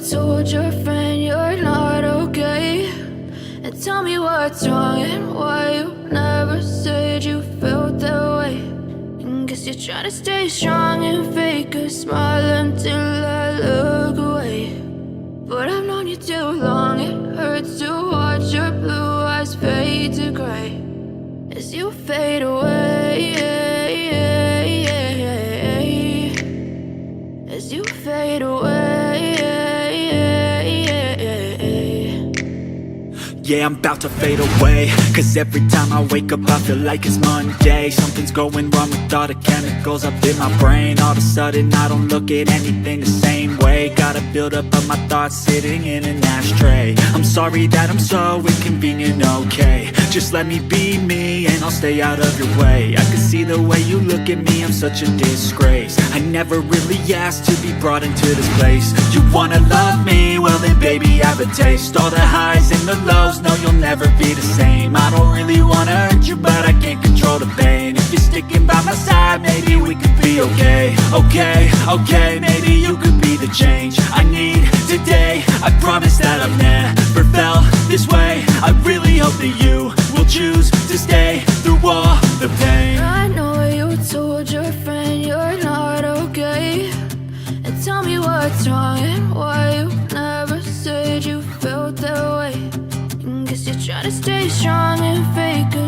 told your friend you're not okay, and tell me what's wrong and why you never said you felt that way. And guess you're trying to stay strong and fake a smile until I look away. But I've known you too long, it hurts to watch your blue eyes fade to gray as you fade away, as you fade away. Yeah, I'm about to fade away, cause every time I wake up I feel like it's Monday. Something's going wrong with all the chemicals up in my brain. All of a sudden I don't look at anything the same way. Got a build-up of my thoughts sitting in an ashtray. I'm sorry that I'm so inconvenient, okay. Just let me be me and I'll stay out of your way. I can see the way you look at me, I'm such a disgrace. I never really asked to be brought into this place. You wanna love me? Well then baby, have a taste. All the highs and the lows, no, you'll never be the same. I don't really wanna hurt you, but I can't control the pain. If you're sticking by my side, maybe we could be okay. Okay, maybe you could be the change I need today. I promise that I've never felt this way. I really hope that you will choose to stay through all the pain. I know you told your friend you're not okay, and tell me what's wrong and why you never said you felt that way. And guess you're trying to stay strong and fake